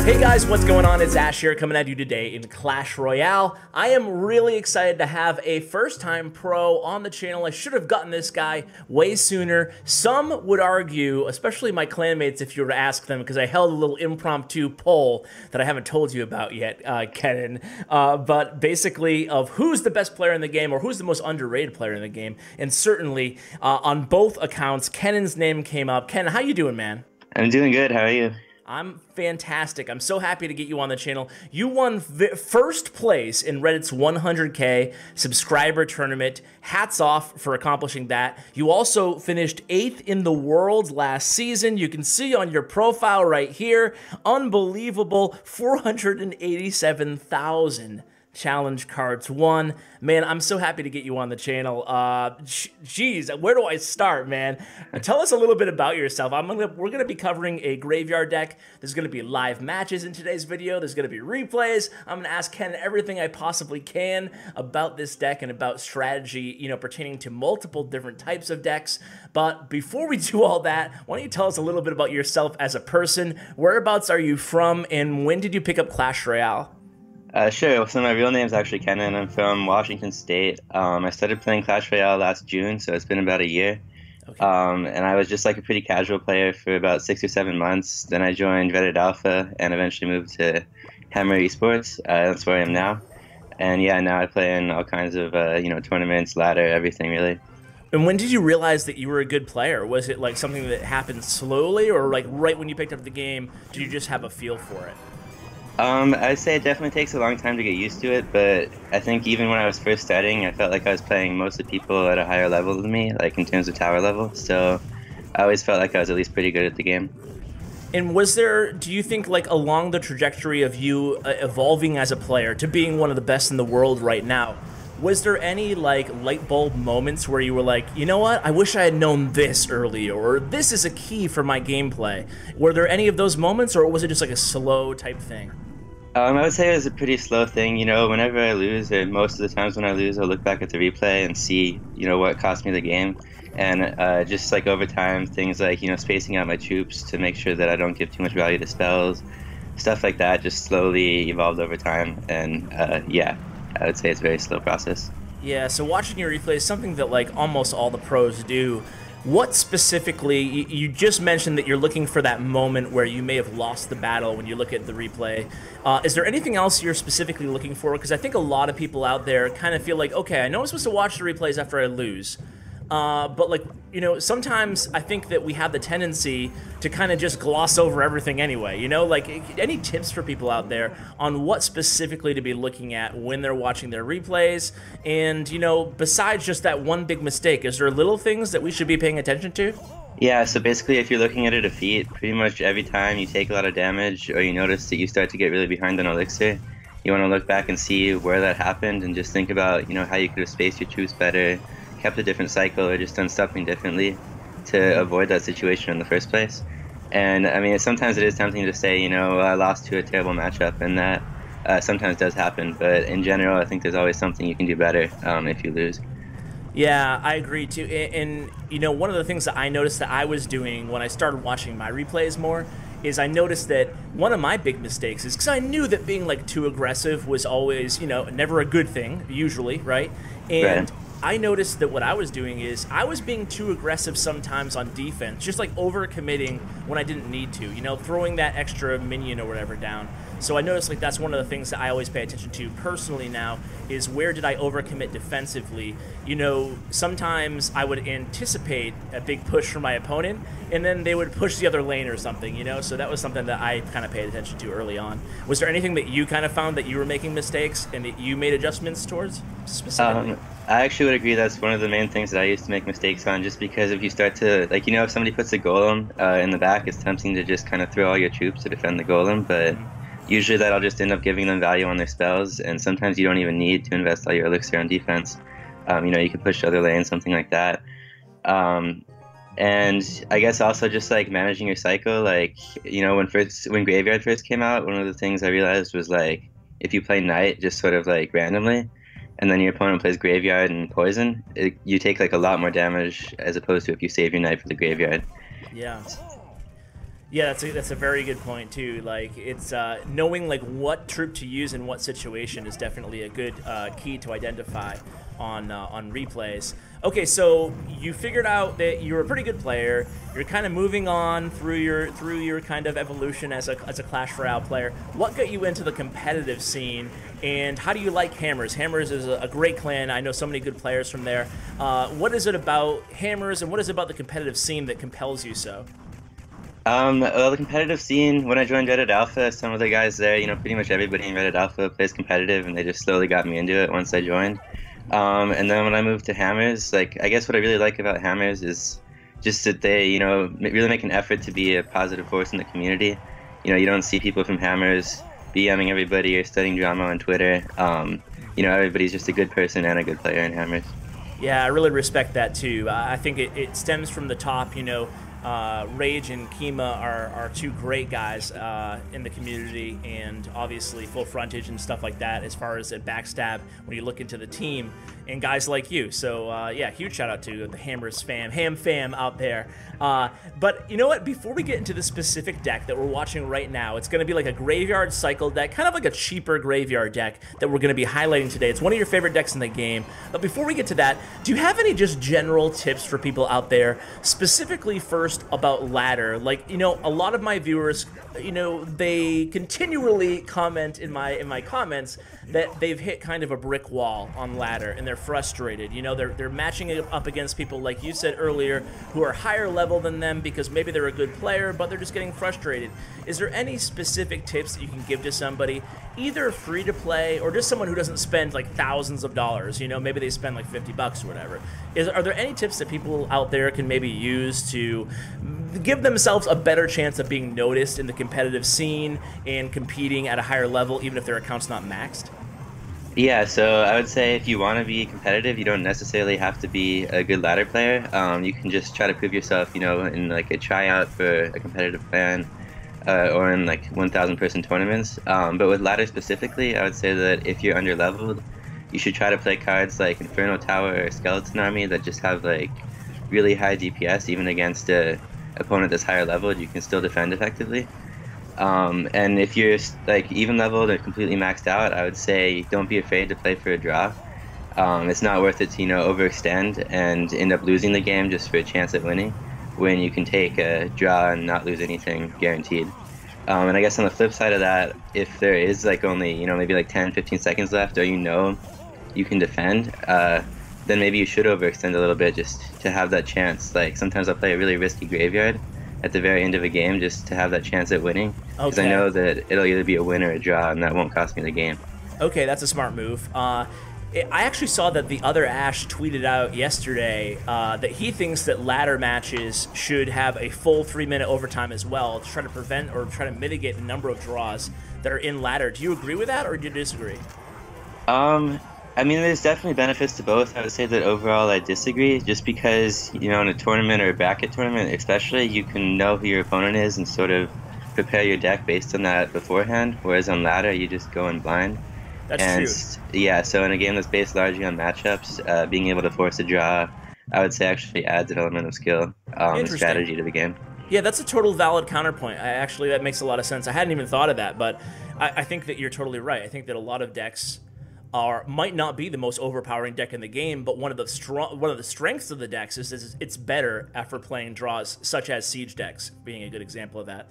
Hey guys, what's going on? It's Ash here coming at you today in Clash Royale. I am really excited to have a first-time pro on the channel. I should have gotten this guy way sooner. Some would argue, especially my clanmates if you were to ask them, because I held a little impromptu poll that I haven't told you about yet, Kennan, but basically of who's the best player in the game or who's the most underrated player in the game. And certainly on both accounts, Kennan's name came up. Kennan, how you doing, man? I'm doing good. How are you? I'm fantastic. I'm so happy to get you on the channel. You won first place in Reddit's 100K subscriber tournament. Hats off for accomplishing that. You also finished 8th in the world last season. You can see on your profile right here, unbelievable 487,000 challenge cards won. Man, I'm so happy to get you on the channel. Geez, where do I start, man? Tell us a little bit about yourself. We're gonna be covering a graveyard deck. There's gonna be live matches in today's video. There's gonna be replays. I'm gonna ask Ken everything I possibly can about this deck and about strategy, you know, pertaining to multiple different types of decks. But before we do all that, why don't you tell us a little bit about yourself as a person? Whereabouts are you from, and when did you pick up Clash Royale? Sure. So my real name is actually Kennan. I'm from Washington State. I started playing Clash Royale last June, so it's been about a year. Okay. And I was just like a pretty casual player for about 6 or 7 months. Then I joined Reddit Alpha and eventually moved to Hammer Esports. That's where I am now. And yeah, now I play in all kinds of tournaments, ladder, everything really. And when did you realize that you were a good player? Was it like something that happened slowly, or like right when you picked up the game, did you just have a feel for it? I'd say it definitely takes a long time to get used to it, but I think even when I was first starting, I felt like I was playing most of the people at a higher level than me, like in terms of tower level, so I always felt like I was at least pretty good at the game. And was there, do you think, like, along the trajectory of you evolving as a player to being one of the best in the world right now, was there any, like, light bulb moments where you were like, you know what, I wish I had known this earlier, or this is a key for my gameplay? Were there any of those moments, or was it just like a slow type thing? I would say it was a pretty slow thing. You know, whenever I lose, or most of the times when I lose, I'll look back at the replay and see, you know, what cost me the game. And just like over time, things like, you know, spacing out my troops to make sure that I don't give too much value to spells, stuff like that just slowly evolved over time. And yeah, I would say it's a very slow process. Yeah, so watching your replay is something that like almost all the pros do. What specifically, you just mentioned that you're looking for that moment where you may have lost the battle when you look at the replay. Is there anything else you're specifically looking for? Because I think a lot of people out there kind of feel like, okay, I know I'm supposed to watch the replays after I lose. But like, you know, sometimes I think that we have the tendency to kind of just gloss over everything anyway, you know, like any tips for people out there on what specifically to be looking at when they're watching their replays? And, you know, besides just that one big mistake, is there little things that we should be paying attention to? Yeah, so basically if you're looking at a defeat, pretty much every time you take a lot of damage or you notice that you start to get really behind on elixir, you want to look back and see where that happened and just think about, you know, how you could have spaced your troops better, kept a different cycle, or just done something differently to avoid that situation in the first place. And I mean, sometimes it is tempting to say, you know, I lost to a terrible matchup, and that sometimes does happen, but in general I think there's always something you can do better if you lose. Yeah, I agree too. And you know, one of the things that I noticed that I was doing when I started watching my replays more is I noticed that one of my big mistakes is because I knew that being like too aggressive was always, you know, never a good thing, usually, right? And right. I noticed that what I was doing is I was being too aggressive sometimes on defense, just like over-committing when I didn't need to, you know, throwing that extra minion or whatever down. So I noticed like that's one of the things that I always pay attention to personally now is where did I overcommit defensively? You know, sometimes I would anticipate a big push from my opponent and then they would push the other lane or something, you know, so that was something that I kind of paid attention to early on. Was there anything that you kind of found that you were making mistakes and that you made adjustments towards specifically? I actually would agree that's one of the main things that I used to make mistakes on, just because if you start to, like, you know, if somebody puts a golem in the back, it's tempting to just kind of throw all your troops to defend the golem, but usually that'll just end up giving them value on their spells, and sometimes you don't even need to invest all your elixir on defense. You know, you could push the other lane, something like that. And I guess also just like managing your cycle, like, you know, when Graveyard first came out, one of the things I realized was like, if you play Knight just sort of like randomly, and then your opponent plays Graveyard and Poison, you take like a lot more damage as opposed to if you save your Knight for the Graveyard. Yeah. Yeah, that's a very good point too. Like it's knowing like what troop to use in what situation is definitely a good key to identify on replays. Okay, so you figured out that you're a pretty good player. You're kind of moving on through your kind of evolution as a Clash Royale player. What got you into the competitive scene, and how do you like Hammers? Hammers is a great clan. I know so many good players from there. What is it about Hammers, and what is it about the competitive scene that compels you so? Well, the competitive scene, when I joined Reddit Alpha, some of the guys there, pretty much everybody in Reddit Alpha plays competitive, and they just slowly got me into it once I joined. And then when I moved to Hammers, like, I guess what I really like about Hammers is just that they, really make an effort to be a positive force in the community. You don't see people from Hammers BMing everybody or studying drama on Twitter. Everybody's just a good person and a good player in Hammers. Yeah, I really respect that too. I think it stems from the top, Rage and Kima are two great guys in the community, and obviously Full Frontage and stuff like that as far as a backstab when you look into the team, and guys like you. So yeah, huge shout out to the Hammers fam, Ham fam out there. But you know what, before we get into the specific deck that we're watching right now, it's going to be like a graveyard cycle deck, kind of like a cheaper graveyard deck that we're going to be highlighting today. It's one of your favorite decks in the game. But before we get to that, do you have any just general tips for people out there, specifically first about ladder? Like, a lot of my viewers, they continually comment in my comments that they've hit kind of a brick wall on ladder and they're frustrated. They're matching it up against people, like you said earlier, who are higher level than them because maybe they're a good player, but they're just getting frustrated. Is there any specific tips that you can give to somebody, either free to play or just someone who doesn't spend like thousands of dollars? Maybe they spend like $50 or whatever. Are there any tips that people out there can maybe use to give themselves a better chance of being noticed in the competitive scene and competing at a higher level, even if their account's not maxed? Yeah, so I would say if you want to be competitive, you don't necessarily have to be a good ladder player. You can just try to prove yourself, in like a tryout for a competitive clan, or in like 1,000 person tournaments. But with ladder specifically, I would say that if you're under leveled, you should try to play cards like Inferno Tower or Skeleton Army that just have like really high DPS. Even against a opponent that's higher leveled, you can still defend effectively. And if you're like even leveled or completely maxed out, I would say don't be afraid to play for a draw. It's not worth it to overextend and end up losing the game just for a chance at winning, when you can take a draw and not lose anything guaranteed. And I guess on the flip side of that, if there is like only maybe like 10-15 seconds left, or you can defend, then maybe you should overextend a little bit just to have that chance. Like sometimes I'll play a really risky graveyard at the very end of a game just to have that chance at winning, because I know that it'll either be a win or a draw, and that won't cost me the game. Okay, that's a smart move. I actually saw that the other Ash tweeted out yesterday that he thinks that ladder matches should have a full 3-minute overtime as well to try to prevent or try to mitigate the number of draws that are in ladder. Do you agree with that, or do you disagree? I mean, there's definitely benefits to both. I would say that overall I disagree, just because, in a tournament or a bracket tournament especially, you can know who your opponent is and sort of prepare your deck based on that beforehand, whereas on ladder, you just go in blind. That's true. Yeah, so in a game that's based largely on matchups, being able to force a draw, I would say actually adds an element of skill and strategy to the game. Yeah, that's a total valid counterpoint. That makes a lot of sense. I hadn't even thought of that, but I think that you're totally right. I think that a lot of decks might not be the most overpowering deck in the game, but one of the strengths of the decks is it's better after playing draws, such as siege decks being a good example of that.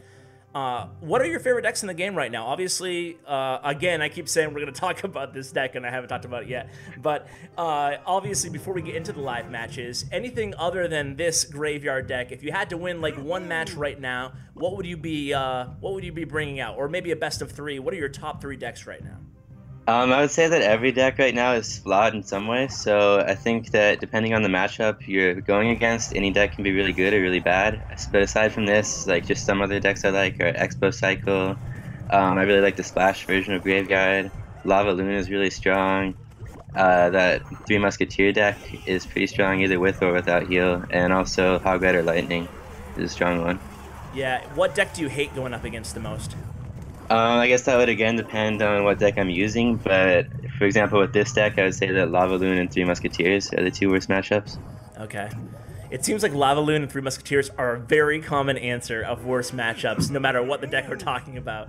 What are your favorite decks in the game right now? Obviously, again, I keep saying we're going to talk about this deck, and I haven't talked about it yet. But obviously, before we get into the live matches, anything other than this graveyard deck, if you had to win like one match right now, what would you be bringing out? Or maybe a best of 3? What are your top 3 decks right now? I would say that every deck right now is flawed in some way, so I think that depending on the matchup you're going against, any deck can be really good or really bad. But aside from this, like just some other decks I like are Expo Cycle. I really like the Splash version of Graveyard. Lava Loon is really strong. That 3 Musketeer deck is pretty strong either with or without heal, and also Hog Rider Lightning is a strong one. Yeah, what deck do you hate going up against the most? I guess that would again depend on what deck I'm using, but for example with this deck I would say that Lava Loon and 3 Musketeers are the 2 worst matchups. Okay. It seems like Lava Loon and Three Musketeers are a very common answer of worst matchups, no matter what the deck we're talking about.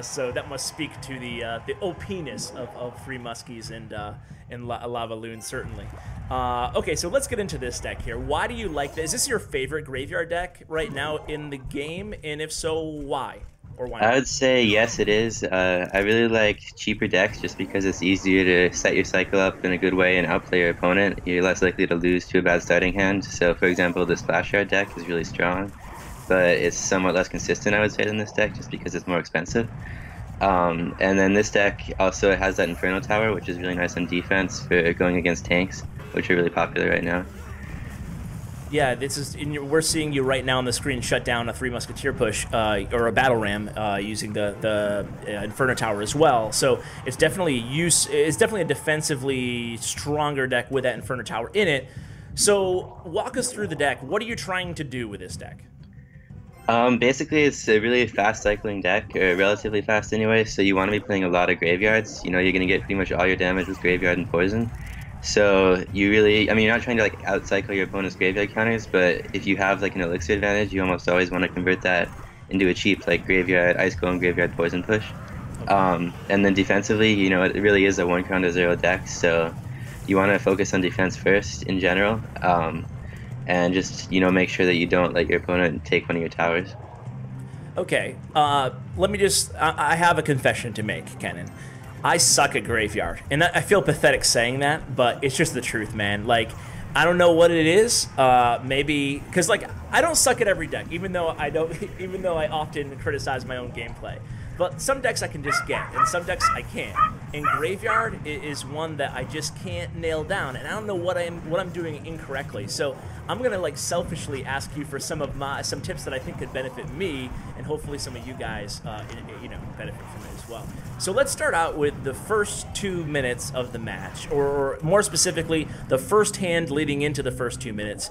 So that must speak to the OP-ness of Three Muskies and Lava Loon, certainly. Okay, so let's get into this deck here. Why do you like this? Is this your favorite graveyard deck right now in the game? And if so, why? Or why not? I would say yes, it is. I really like cheaper decks just because it's easier to set your cycle up in a good way and outplay your opponent. You're less likely to lose to a bad starting hand. So, for example, the Splashyard deck is really strong, but it's somewhat less consistent, I would say, than this deck just because it's more expensive. And then this deck also has that Inferno Tower, which is really nice on defense for going against tanks, which are really popular right now. Yeah, this is. We're seeing you right now on the screen shut down a Three Musketeer push or a Battle Ram using the Inferno Tower as well. So it's definitely a defensively stronger deck with that Inferno Tower in it. So walk us through the deck. What are you trying to do with this deck? Basically, it's a really fast cycling deck, or relatively fast anyway. So you want to be playing a lot of graveyards. You know, you're going to get pretty much all your damage with graveyard and poison. So you really, I mean, you're not trying to like outcycle your opponent's graveyard counters, but if you have like an elixir advantage, you almost always want to convert that into a cheap like graveyard ice golem, graveyard poison push. And then defensively, you know, it really is a 1-counter-0 deck, so you want to focus on defense first in general, and just, you know, make sure that you don't let your opponent take one of your towers. Okay, let me just, I have a confession to make, Kennan. I suck at graveyard, and I feel pathetic saying that, but it's just the truth, man. Like, I don't know what it is. Maybe because like I don't suck at every deck, even though I don't, even though I often criticize my own gameplay. But some decks I can just get, and some decks I can't. And graveyard is one that I just can't nail down, and I don't know what I'm doing incorrectly. So I'm gonna like selfishly ask you for some tips that I think could benefit me, and hopefully some of you guys, you know, benefit from it as well. So let's start out with the first 2 minutes of the match, or more specifically, the first hand leading into the first 2 minutes.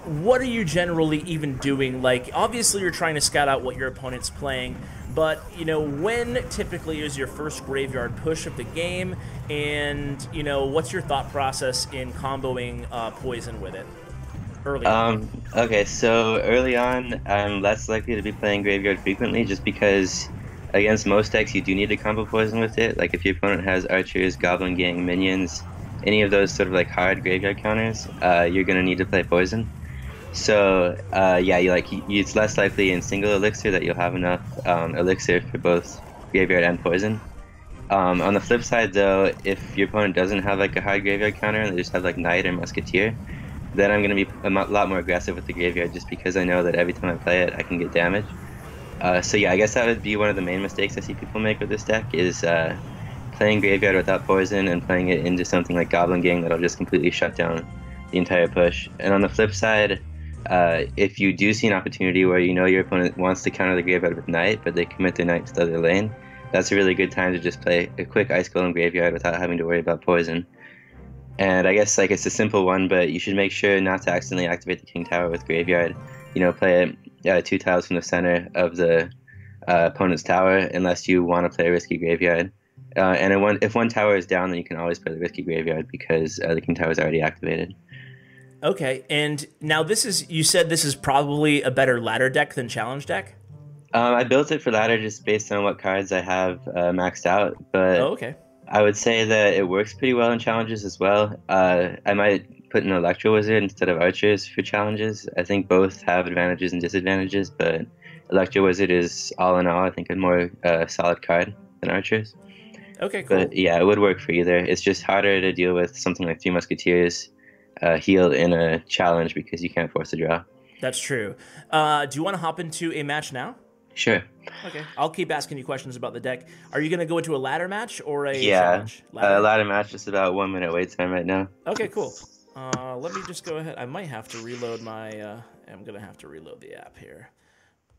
What are you generally even doing? Like, obviously you're trying to scout out what your opponent's playing, but, you know, when typically is your first graveyard push of the game, and, you know, what's your thought process in comboing poison with it early on? Okay, so early on, I'm less likely to be playing graveyard frequently just because against most decks you do need to combo poison with it. Like if your opponent has archers, goblin gang, minions, any of those sort of like hard graveyard counters, you're going to need to play poison. So yeah, it's less likely in single elixir that you'll have enough elixir for both graveyard and poison. On the flip side though, if your opponent doesn't have like a hard graveyard counter and they just have like knight or musketeer, then I'm going to be a lot more aggressive with the graveyard just because I know that every time I play it I can get damage. So yeah, I guess that would be one of the main mistakes I see people make with this deck is playing graveyard without poison and playing it into something like goblin gang that'll just completely shut down the entire push. And on the flip side, if you do see an opportunity where you know your opponent wants to counter the graveyard with knight, but they commit their knight to the other lane, that's a really good time to just play a quick ice golem graveyard without having to worry about poison. And I guess like it's a simple one, but you should make sure not to accidentally activate the king tower with graveyard. You know, play it 2 tiles from the center of the opponent's tower unless you want to play a risky graveyard. And if one tower is down, then you can always play the risky graveyard because the king tower is already activated. Okay, and now you said this is probably a better ladder deck than challenge deck? I built it for ladder just based on what cards I have maxed out, but okay. I would say that it works pretty well in challenges as well. I might put an Electro Wizard instead of Archers for challenges. I think both have advantages and disadvantages, but Electro Wizard is all in all, I think, a more solid card than Archers. Okay, cool. But yeah, it would work for either. It's just harder to deal with something like Three Musketeers healed in a challenge because you can't force a draw. That's true. Do you want to hop into a match now? Sure. Okay, I'll keep asking you questions about the deck. Are you going to go into a ladder match or a challenge? Yeah, ladder match, just about 1 minute wait time right now. Okay, cool. Let me just go ahead. I might have to reload my... I'm going to have to reload the app here.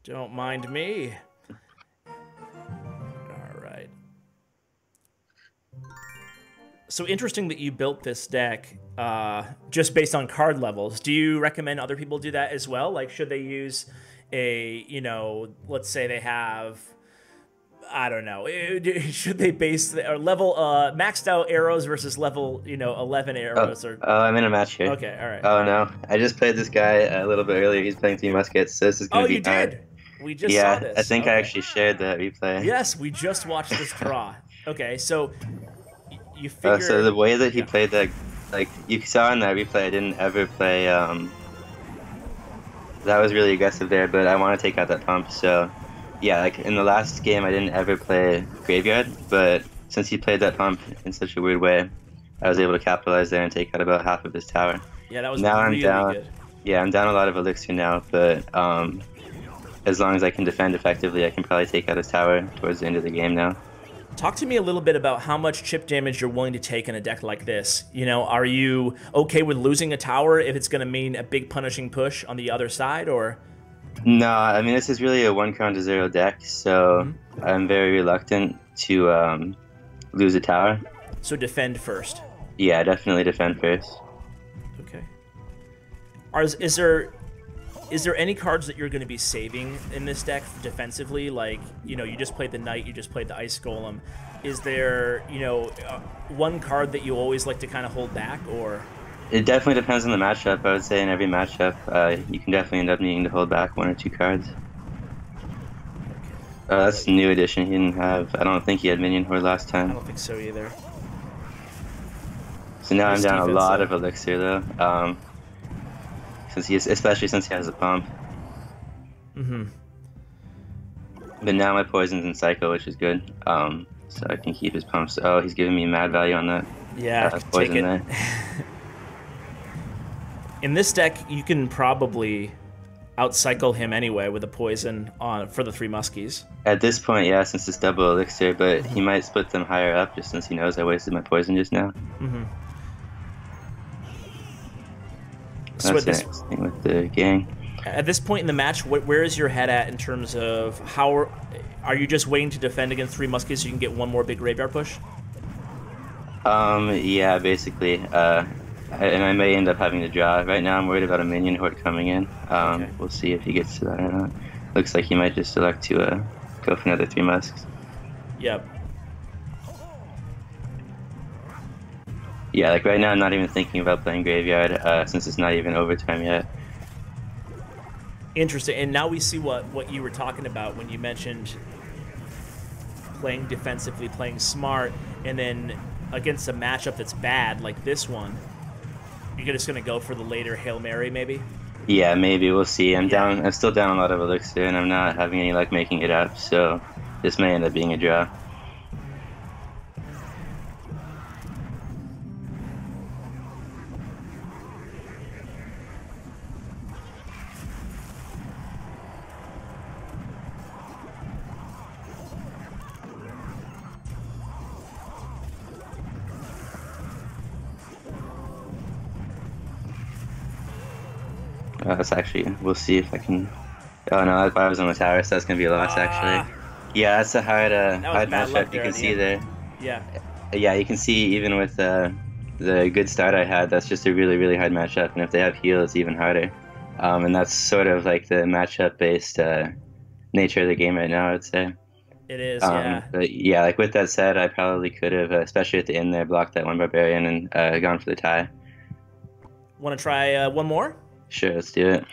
Don't mind me. All right. So interesting that you built this deck just based on card levels. Do you recommend other people do that as well? Like, should they use a, you know, let's say they have I don't know. Should they base or level maxed out arrows versus level 11 arrows? I'm in a match here. Okay, all right. Oh no, I just played this guy a little bit earlier. He's playing 3 muskets, so this is gonna be hard. Did. We just saw this. I think I actually shared that replay. Yes, we just watched this draw. Okay, so you figure. So the way that he played that, like you saw in that replay, I didn't ever play. That was really aggressive there, but I want to take out that pump. So, yeah, like in the last game, I didn't ever play Graveyard, but since he played that pump in such a weird way, I was able to capitalize there and take out about half of his tower. Yeah, that was now really I'm down. Good. Yeah, I'm down a lot of elixir now, but as long as I can defend effectively, I can probably take out his tower towards the end of the game now. Talk to me a little bit about how much chip damage you're willing to take in a deck like this. Are you okay with losing a tower if it's going to mean a big punishing push on the other side, or? No, I mean, this is really a 1-0 deck, so I'm very reluctant to lose a tower. So defend first. Yeah, definitely defend first. Okay. Is there any cards that you're going to be saving in this deck defensively? Like, you just played the Knight, you just played the Ice Golem. Is there, one card that you always like to kind of hold back, or? It definitely depends on the matchup. I would say in every matchup, you can definitely end up needing to hold back 1 or 2 cards. That's a new addition. He didn't have. I don't think he had Minion Horde last time. I don't think so either. So now I'm down a lot of elixir though. Especially since he has a pump. But now my poison's in Psycho, which is good. So I can keep his pumps. Oh, he's giving me mad value on that. Yeah, poison take it. there. In this deck, you can probably outcycle him anyway with a poison for the 3 muskies. At this point, yeah, since it's double elixir, but he might split them higher up just since he knows I wasted my poison just now. So That's interesting with the gang. At this point in the match, where is your head at in terms of how are you just waiting to defend against 3 muskies so you can get 1 more big graveyard push? Yeah, basically. And I may end up having to draw. Right now, I'm worried about a Minion Horde coming in. Okay. We'll see if he gets to that or not. Looks like he might just elect to go for another 3 musks. Yep. Yeah, like right now I'm not even thinking about playing Graveyard since it's not even overtime yet. Interesting. And now we see what you were talking about when you mentioned playing defensively, playing smart, and then against a matchup that's bad like this one, you're just going to go for the later Hail Mary maybe? Yeah, maybe. We'll see. I'm still down a lot of elixir and I'm not having any luck making it up, so this may end up being a draw. That's actually, we'll see if I can. Oh no, I was on the tower, so that's gonna be a loss actually. Yeah, that's a hard matchup. You can see there. Yeah. Yeah, you can see even with the good start I had, that's just a really hard matchup. And if they have heal, it's even harder. And that's sort of like the matchup-based nature of the game right now, I would say. It is, yeah. But yeah, like with that said, I probably could have, especially at the end there, blocked that 1 barbarian and gone for the tie. Want to try 1 more? Sure, let's do it.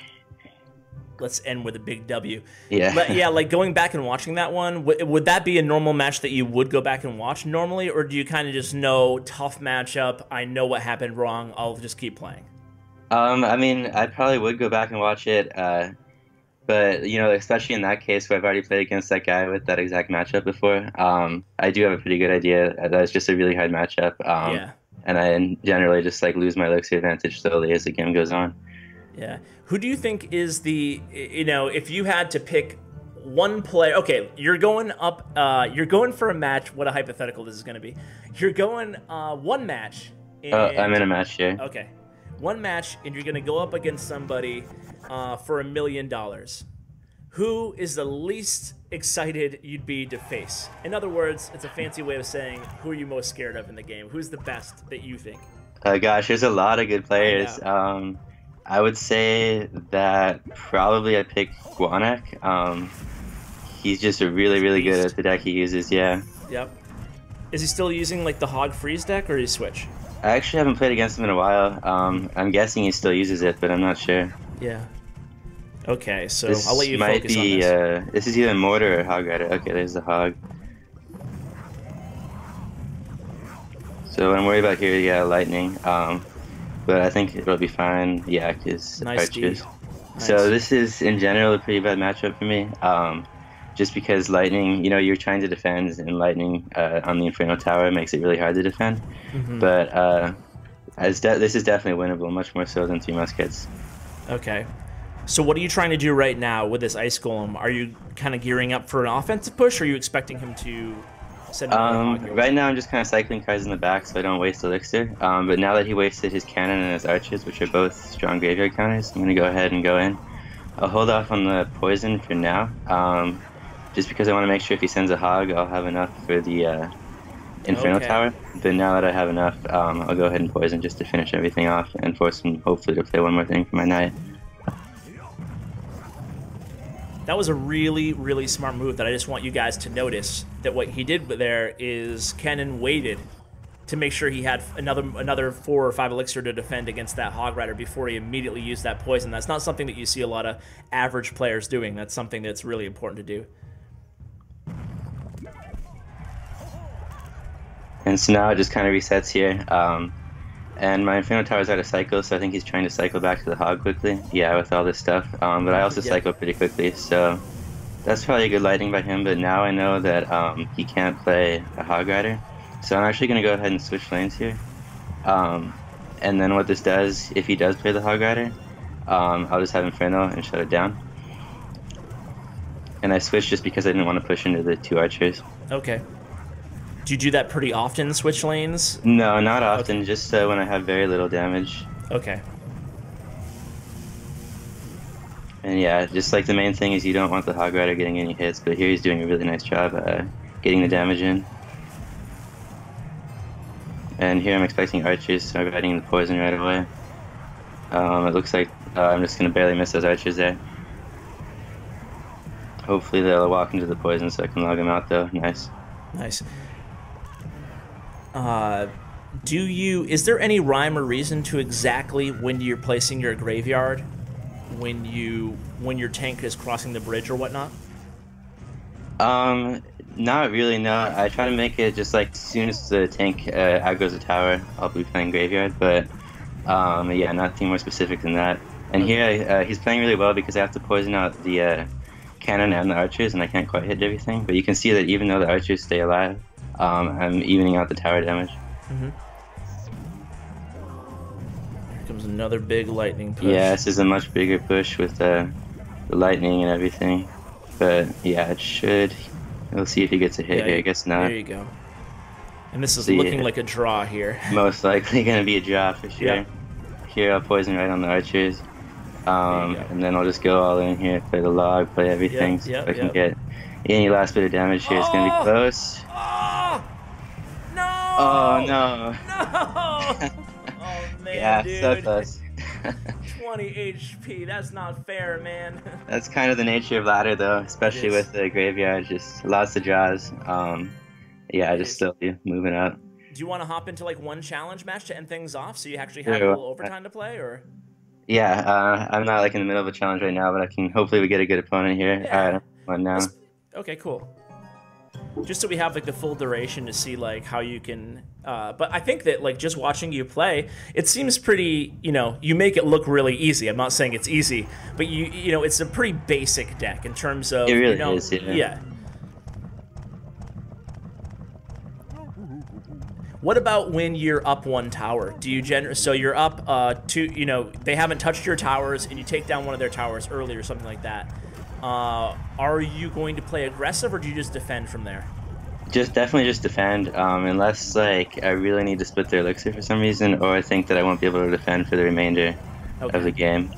Let's end with a big W. Yeah. Yeah, like going back and watching that one, would that be a normal match that you would go back and watch normally, or do you kind of just know, tough matchup, I know what happened wrong, I'll just keep playing? I mean, I probably would go back and watch it, but, especially in that case where I've already played against that guy with that exact matchup before, I do have a pretty good idea that it's just a really hard matchup. Yeah. And I generally just, lose my elixir advantage slowly as the game goes on. Yeah. Who do you think is the, if you had to pick one player, okay, you're going up, you're going for a match, what a hypothetical this is going to be. You're going 1 match. I'm in a match here. Okay. 1 match, and you're going to go up against somebody for $1 million. Who is the least excited you'd be to face? In other words, it's a fancy way of saying, who are you most scared of in the game? Who's the best that you think? Gosh, there's a lot of good players. I would say that probably I pick Guanek. he's just really good at the deck he uses. Yeah. Yep. Is he still using like the Hog Freeze deck, or did he switch? I actually haven't played against him in a while. I'm guessing he still uses it, but I'm not sure. Yeah. Okay, so This I'll let you might focus be, on this. this is either Mortar or Hog Rider. Okay, there's the Hog. So what I'm worried about here, yeah, Lightning. But I think it'll be fine. Yeah, because Nice Archers. Nice. So this is, in general, a pretty bad matchup for me. Just because Lightning, you know, you're trying to defend, and Lightning on the Inferno Tower makes it really hard to defend. But this is definitely winnable, much more so than Three Muskets. Okay. So what are you trying to do right now with this Ice Golem? Are you kind of gearing up for an offensive push, or are you expecting him to send right now I'm just kind of cycling cards in the back so I don't waste Elixir. But now that he wasted his Cannon and his Archers, which are both strong graveyard counters, I'm going to go ahead and go in. I'll hold off on the Poison for now, just because I want to make sure if he sends a Hog, I'll have enough for the Inferno Tower. But now that I have enough, I'll go ahead and Poison just to finish everything off and force him hopefully to play one more thing for my Knight. That was a really smart move that I just want you guys to notice, that what he did there is Kennan waited to make sure he had another 4 or 5 Elixir to defend against that Hog Rider before he immediately used that Poison. That's not something that you see a lot of average players doing. That's something that's really important to do. And so now it just kind of resets here. And my Inferno Tower's out of cycle, so I think he's trying to cycle back to the Hog quickly. Yeah, with all this stuff. But I also cycle pretty quickly, so that's probably a good Lightning by him. But now I know that he can't play a Hog Rider. So I'm actually going to go ahead and switch lanes here. And then what this does, if he does play the Hog Rider, I'll just have Inferno and shut it down. And I switched just because I didn't want to push into the 2 Archers. Okay. Do you do that pretty often, switch lanes? No, not often, just when I have very little damage. Okay. And yeah, just like the main thing is you don't want the Hog Rider getting any hits, but here he's doing a really nice job getting the damage in. And here I'm expecting Archers, so I'm getting the Poison right away. It looks like I'm just going to barely miss those Archers there. Hopefully they'll walk into the Poison so I can log them out though. Nice. Nice. Is there any rhyme or reason to exactly when you're placing your graveyard, when your tank is crossing the bridge or whatnot? Not really, no. I try to make it just like as soon as the tank aggroes the tower, I'll be playing graveyard, but yeah, nothing more specific than that. And here he's playing really well because I have to poison out the Cannon and the Archers, and I can't quite hit everything, but you can see that even though the Archers stay alive, I'm evening out the tower damage. Here comes another big Lightning push. Yeah, this is a much bigger push with the Lightning and everything. But yeah, it should. We'll see if he gets a hit here. I guess not. There you go. And this is looking like a draw here. Most likely going to be a draw for sure. Yeah. Here I'll Poison right on the Archers. And then I'll just go all in here, play the log, play everything, so if I can get any last bit of damage here. It's going to be close. Oh! No! Oh, no. No! Oh, man, yeah, dude. so close. 20 HP, that's not fair, man. That's kind of the nature of ladder, though, especially with the graveyard. Just lots of draws. Yeah, just still moving up. Do you want to hop into like one challenge match to end things off, so you actually have a little overtime to play, or? Yeah, I'm not like in the middle of a challenge right now, but I can hopefully we get a good opponent here. Yeah. All right, one now. Okay, cool. Just so we have like the full duration to see like how you can. But I think that like just watching you play, it seems pretty. You make it look really easy. I'm not saying it's easy, but it's a pretty basic deck in terms of. It really is. Yeah. What about when you're up one tower? Do you so you're up two? They haven't touched your towers, and you take down one of their towers early or something like that. Are you going to play aggressive, or do you just defend from there? Definitely just defend, unless like I really need to split their elixir for some reason, or I think that I won't be able to defend for the remainder of the game.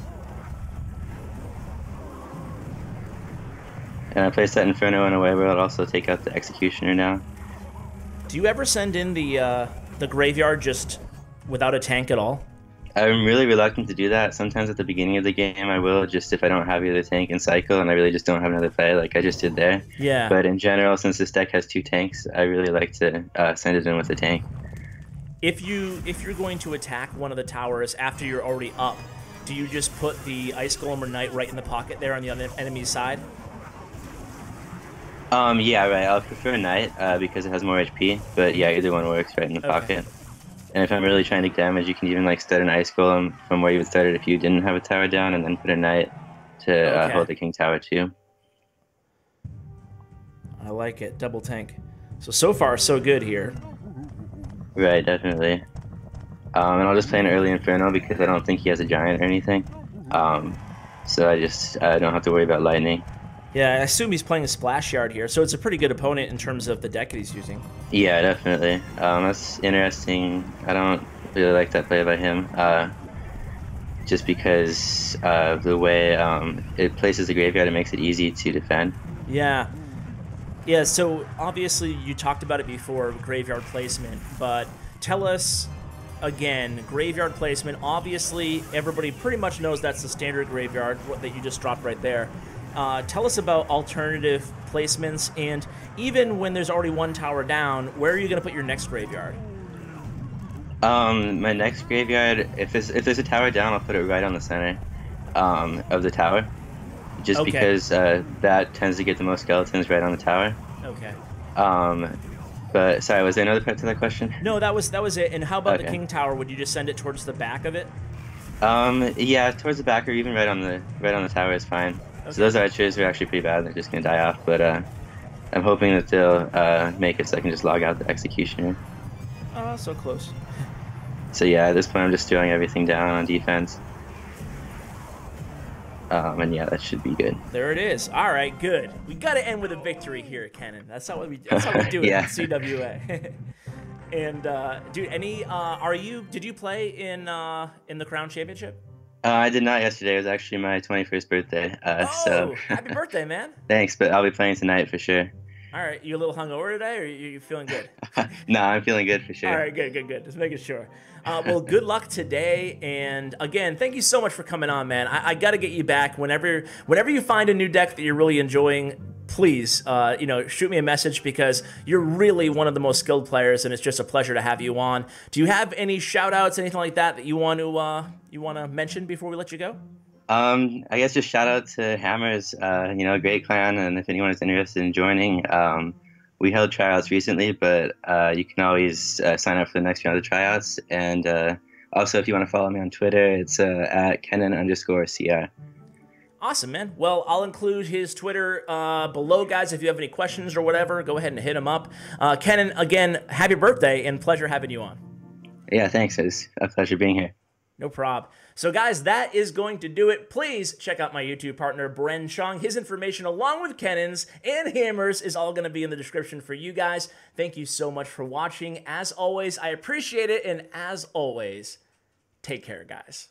And I place that Inferno in a way where I'll also take out the Executioner now. Do you ever send in the graveyard just without a tank at all? I'm really reluctant to do that. Sometimes at the beginning of the game, I will, just if I don't have either tank in cycle and I really just don't have another play, like I just did there. Yeah. But in general, since this deck has 2 tanks, I really like to send it in with a tank. If you're going to attack one of the towers after you're already up, do you just put the Ice Golem or Knight right in the pocket there on the enemy's side? Yeah, right. I'll prefer Knight because it has more HP. But yeah, either one works right in the pocket. And if I'm really trying to damage, you can even like start an Ice Golem from where you would start it if you didn't have a tower down, and then put a Knight to hold the King Tower too. I like it. Double tank. So far, so good here. Right, definitely. And I'll just play an early Inferno because I don't think he has a Giant or anything. So I don't have to worry about Lightning. Yeah, I assume he's playing a Splashyard here, so it's a pretty good opponent in terms of the deck that he's using. Yeah, definitely. That's interesting. I don't really like that play by him, just because of the way it places the graveyard. It makes it easy to defend. Yeah. Yeah, so obviously you talked about it before, graveyard placement, but tell us again, graveyard placement. Obviously, everybody pretty much knows that's the standard graveyard that you just dropped right there. Tell us about alternative placements, and even when there's already one tower down, where are you going to put your next graveyard? My next graveyard, if there's a tower down, I'll put it right on the center of the tower, just because that tends to get the most skeletons right on the tower. Okay. But sorry, was there another part to that question? No, that was it. And how about the King Tower? Would you just send it towards the back of it? Yeah, towards the back or even right on the tower is fine. Okay. So those archers are actually pretty bad. They're just gonna die off. But I'm hoping that they'll make it so I can just log out the Executioner. So close. So yeah, at this point I'm just throwing everything down on defense. And yeah, that should be good. There it is. All right, good. We got to end with a victory here, Kennan. That's how we do it yeah. in CWA. And dude, did you play in the Crown Championship? I did not yesterday. It was actually my 21st birthday. So happy birthday, man. Thanks, but I'll be playing tonight for sure. All right, you a little hungover today, or you feeling good? No, I'm feeling good for sure. All right, good. Just making sure. Well, good luck today, and again, thank you so much for coming on, man. I got to get you back whenever you find a new deck that you're really enjoying. Please, shoot me a message because you're really one of the most skilled players, and it's just a pleasure to have you on. Do you have any shout-outs, anything like that you want to mention before we let you go? I guess just shout out to Hammers, great clan, and if anyone is interested in joining, we held tryouts recently, but you can always sign up for the next round of tryouts. And also, if you want to follow me on Twitter, it's at Kennan_CR. Awesome, man. Well, I'll include his Twitter below, guys. If you have any questions or whatever, go ahead and hit him up. Kennan, again, happy birthday and pleasure having you on. Yeah, thanks. It's a pleasure being here. No prob. So, guys, that is going to do it. Please check out my YouTube partner, Bren Chong. His information, along with Kennan's and Hammer's, is all going to be in the description for you guys. Thank you so much for watching. As always, I appreciate it. And as always, take care, guys.